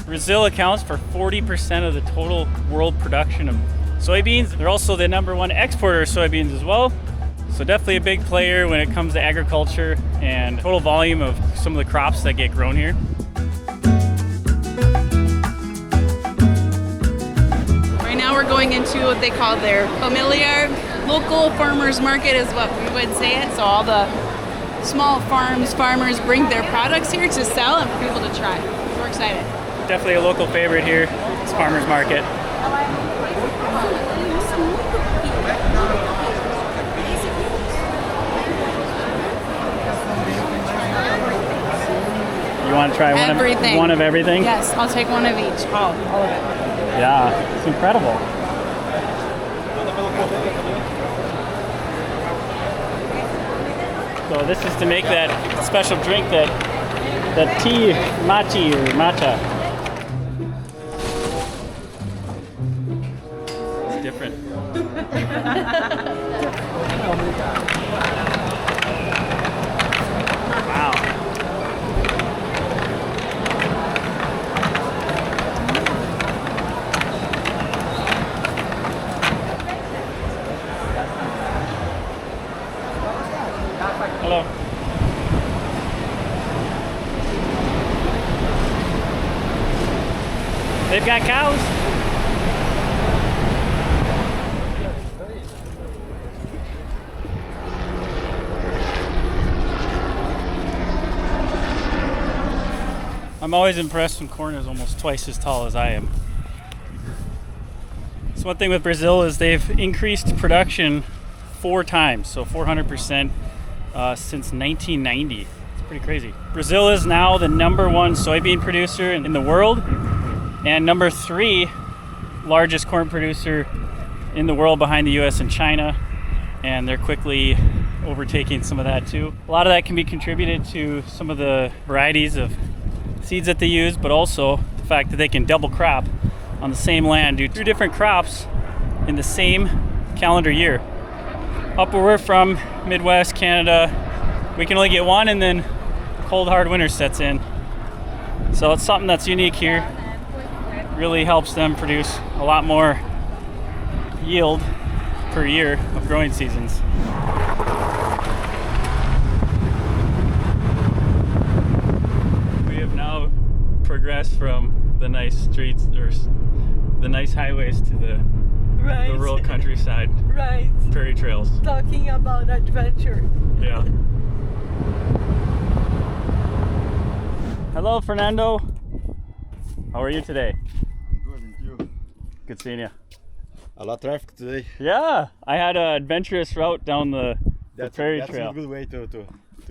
Brazil accounts for 40% of the total world production of soybeans. They're also the #1 exporter of soybeans as well. So definitely a big player when it comes to agriculture and total volume of some of the crops that get grown here. Right now we're going into what they call their familiar local farmers market is what we would say it. So all the small farmers bring their products here to sell and for people to try. So we're excited. Definitely a local favorite here, this farmers market. You want to try one of everything? Yes, I'll take one of each. All of it. Yeah, it's incredible. So this is to make that special drink, that tea, machi or matcha. It's different. Wow. Hello. They've got cows. I'm always impressed when corn is almost twice as tall as I am. So one thing with Brazil is they've increased production 4 times, so 400%. Since 1990. It's pretty crazy. Brazil is now the #1 soybean producer in the world and #3 largest corn producer in the world behind the US and China, and they're quickly overtaking some of that too. A lot of that can be contributed to some of the varieties of seeds that they use, but also the fact that they can double crop on the same land, do 2 different crops in the same calendar year. Up where we're from, Midwest Canada, we can only get one, and then cold hard winter sets in. So it's something that's unique here. Really helps them produce a lot more yield per year of growing seasons. We have now progressed from the nice streets, or the nice highways, to the rural countryside. Right. Prairie trails. Talking about adventure. Yeah. Hello, Fernando. How are you today? Good, and you? Good seeing you. A lot of traffic today. Yeah, I had an adventurous route down the prairie That's trail. a good way to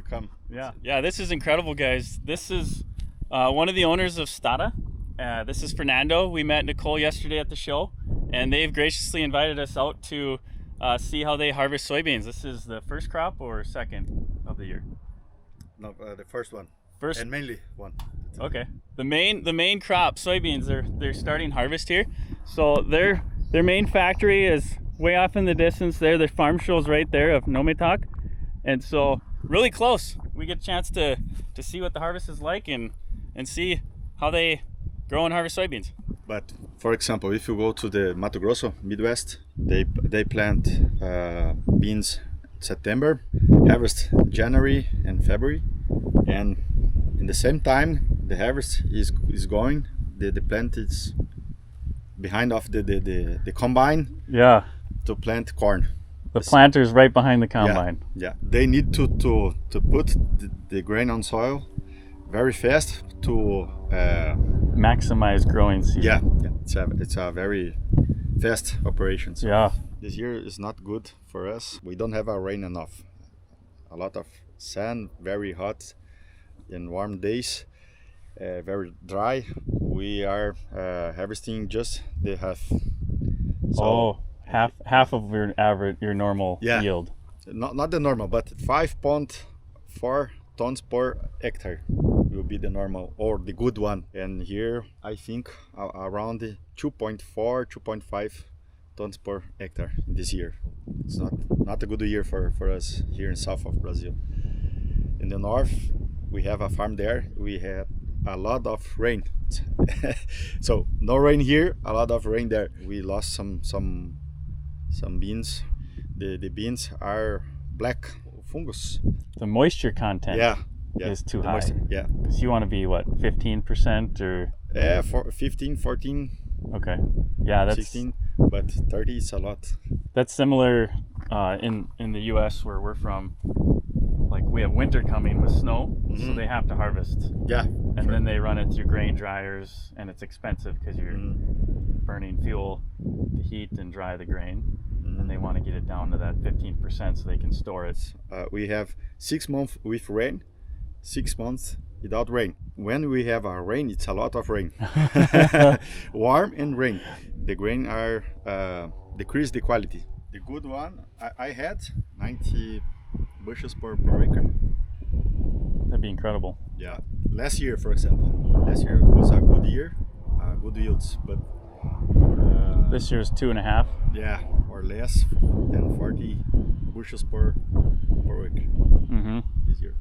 come. Yeah, this is incredible, guys. This is one of the owners of Stada. This is Fernando. We met Nicole yesterday at the show, and they've graciously invited us out to see how they harvest soybeans. This is the first crop or second of the year? No, the first one. First and mainly one. Okay. The main crop, soybeans, they're starting harvest here. So their main factory is way off in the distance there. The farm show's right there of Não-Me-Toque. And so really close. We get a chance to see what the harvest is like and see how they grow and harvest soybeans. But for example, if you go to the Mato Grosso, Midwest, they plant beans September, harvest January and February, and in the same time the harvest is going, the plant is behind of the combine. Yeah. To plant corn. The planter's right behind the combine. Yeah. They need to put the grain on soil very fast to maximize growing season. Yeah. It's a very fast operation. So yeah. This year is not good for us. We don't have rain enough. A lot of sun, very hot in warm days, very dry. We are harvesting just the half. So, half of your average, your normal yield. Not the normal, but 5.4 tons per hectare will be the normal or the good one. And here I think around 2.4, 2.5 tons per hectare this year. It's not a good year for us here in south of Brazil. In the north, we have a farm there. We have a lot of rain. So no rain here, a lot of rain there. We lost some beans. The beans are black fungus. The moisture content is too high. Moisture, yeah. Because you want to be what, 15% or? Yeah, 15, 14. Okay. Yeah, that's 16, but 30 is a lot. That's similar in the U.S. where we're from. Like we have winter coming with snow, so they have to harvest. Yeah. And then they run it through grain dryers, and it's expensive because you're burning fuel to heat and dry the grain. And they want to get it down to that 15% so they can store it. We have 6 months with rain, 6 months without rain. When we have a rain, it's a lot of rain. Warm and rain. The grain are decrease the quality. The good one, I had 90 bushels per acre. That'd be incredible. Yeah. Last year, for example. Last year was a good year, good yields, but this year's 2.5. Yeah, or less than 40 bushels per acre this year.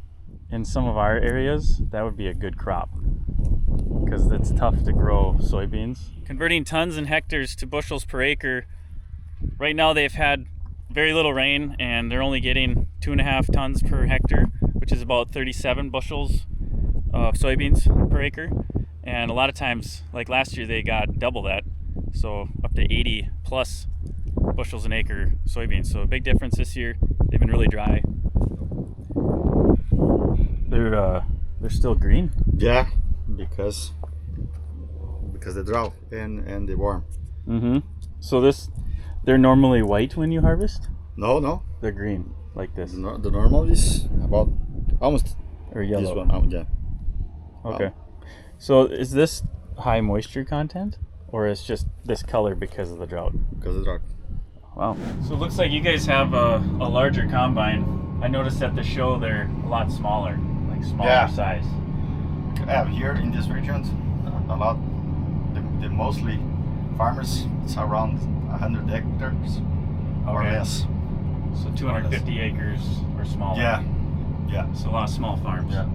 In some of our areas, that would be a good crop because it's tough to grow soybeans. Converting tons and hectares to bushels per acre, right now they've had very little rain and they're only getting 2.5 tons per hectare, which is about 37 bushels of soybeans per acre. And a lot of times, like last year, they got double that, so up to 80 plus bushels an acre soybeans. So a big difference this year. They've been really dry. They're still green. Yeah, because the drought and the warm. So they're normally white when you harvest? No, They're green like this. the normal is about almost Or yellow. this one. Yeah. Okay. So is this high moisture content, or is just this color because of the drought? Because of the drought. Wow. So it looks like you guys have a larger combine. I noticed at the show they're a lot smaller, like smaller size. Yeah, here in this region, a lot. The mostly farmers, it's around 100 hectares or less. So 250 acres or smaller. Yeah. So a lot of small farms. Yeah.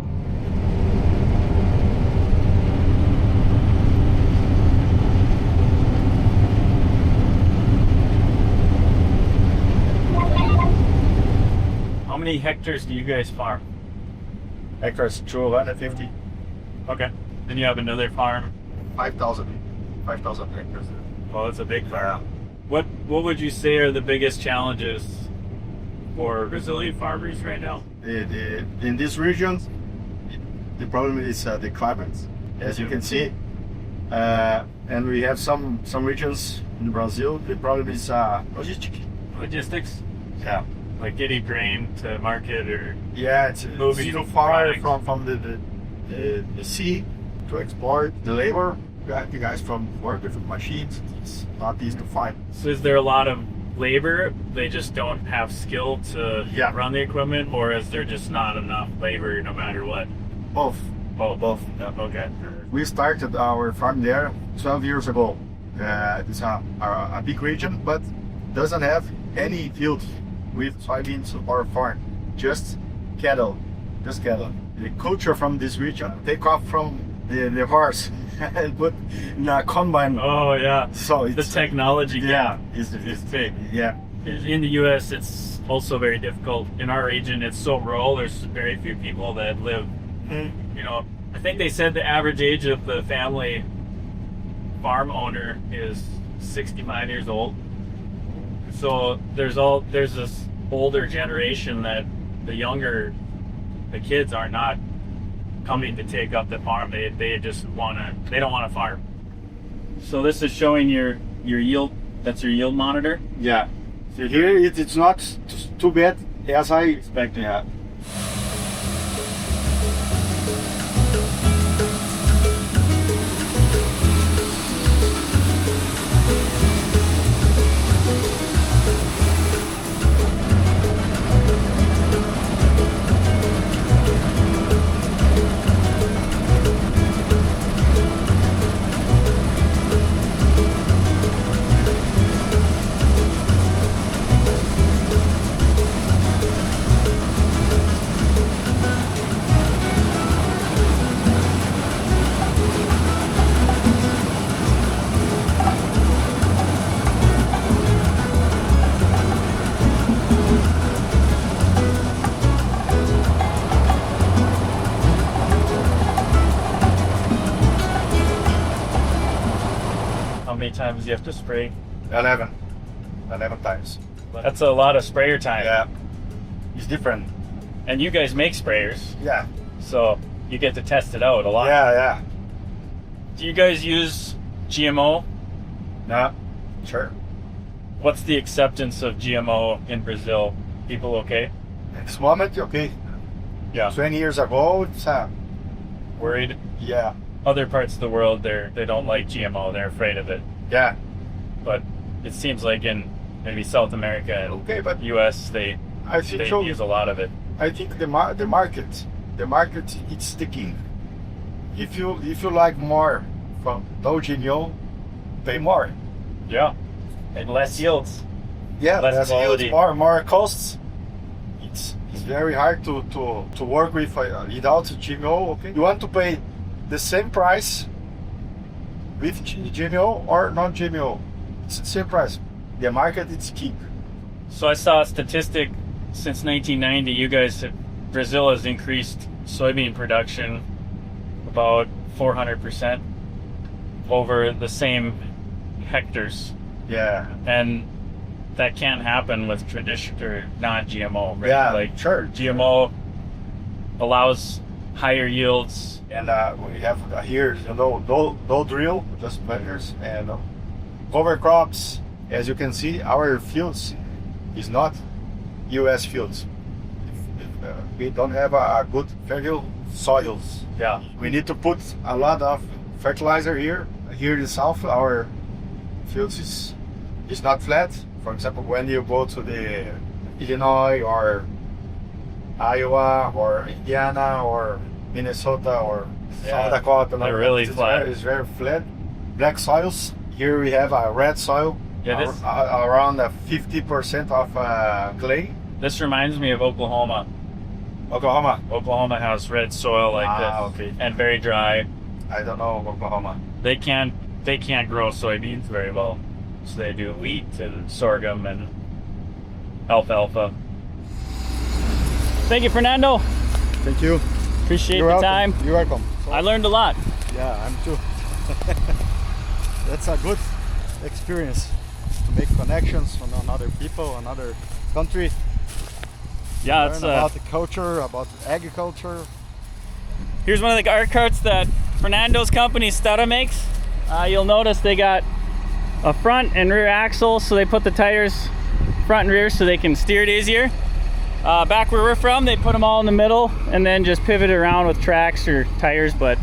How many hectares do you guys farm? Hectares 250. Okay. Then you have another farm. 5,000 hectares. Well, it's a big farm. What would you say are the biggest challenges for Brazilian farmers right now? In this region, the problem is the climate, as you can see, and we have some regions in Brazil. The problem is Logistics? Yeah. Like getting grain to market or It's moving too far products. from the sea to export. The labor, the guys from work with machines, it's not easy to find. So is there a lot of labor? They just don't have skill to run the equipment, or is there just not enough labor no matter what? Both. Yeah, okay. We started our farm there 12 years ago. It's a big region, but doesn't have any field with soybeans or farm, just cattle. The culture from this region, take off from the horse and put in a combine. Oh yeah. So The technology gap is big. Yeah. In the U.S., it's also very difficult. In our region, it's so rural. There's very few people that live. I think they said the average age of the family farm owner is 65 years old. So there's this older generation that the kids are not coming to take up the farm. They don't want to farm. So this is showing your yield. That's your yield monitor. Yeah. So here it's not too bad as I expected. Yeah. times do you have to spray? 11 times. That's a lot of sprayer time. Yeah, it's different. And you guys make sprayers, Yeah, so you get to test it out a lot. yeah. Do you guys use GMO? No, sure. What's the acceptance of GMO in Brazil? People okay? At this moment, okay. Yeah. 20 years ago, it's Worried? yeah, Other parts of the world, they don't like GMO. They're afraid of it. yeah. But it seems like in maybe South America and Okay, but U.S. they I think so. use a lot of it. I think the market, it's the king. If you like more from no GMO, pay more. Yeah. And less yields. Yeah, Less less quality. yields, more costs. It's very hard to work with without GMO. Okay, you want to pay the same price with GMO or non GMO. It's the same price. The market is king. So I saw a statistic since 1990. You guys, Brazil has increased soybean production about 400% over the same hectares, Yeah, and that can't happen with traditional or non-GMO. Right? yeah, Like sure. GMO allows higher yields. And we have here, no drill, just planters and cover crops. As you can see, our fields is not U.S. fields. We don't have a good fertile soils. Yeah. We need to put a lot of fertilizer here. Here in the south, our fields is not flat. For example, when you go to the Illinois or Iowa or Indiana or Minnesota or Yeah, South Dakota, they're really it's flat. It's very flat. Black soils. Here we have a red soil. Yeah, this- Around 50% of clay. This reminds me of Oklahoma. Oklahoma. Oklahoma has red soil like this, Okay. and very dry. I don't know Oklahoma. They can't grow soybeans very well, so they do wheat and sorghum and alfalfa. Thank you, Fernando. Thank you. Appreciate You're the welcome. time. You're welcome. I learned a lot. Yeah, I'm too. That's a good experience to make connections from other people, another country. Yeah, Learn it's about the culture, about agriculture. here's one of the guard carts that Fernando's company Stutta makes. You'll notice they got a front and rear axle, so they put the tires front and rear so they can steer it easier. Back where we're from, they put them all in the middle and then just pivot it around with tracks or tires. But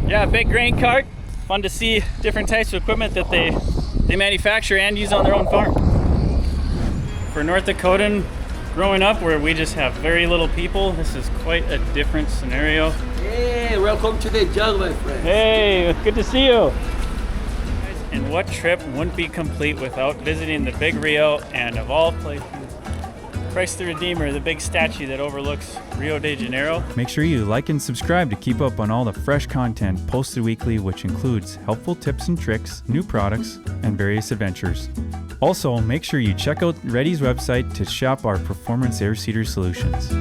yeah, big grain cart. Fun to see different types of equipment that they manufacture and use on their own farm. For North Dakotan, growing up where we just have very little people, this is quite a different scenario. Hey, welcome to the jungle, my friend. Hey, good to see you. And what trip wouldn't be complete without visiting the Big Rio and, of all places, Christ the Redeemer, the big statue that overlooks Rio de Janeiro. Make sure you like and subscribe to keep up on all the fresh content posted weekly, which includes helpful tips and tricks, new products, and various adventures. Also, make sure you check out Reddy's website to shop our performance air seeder solutions.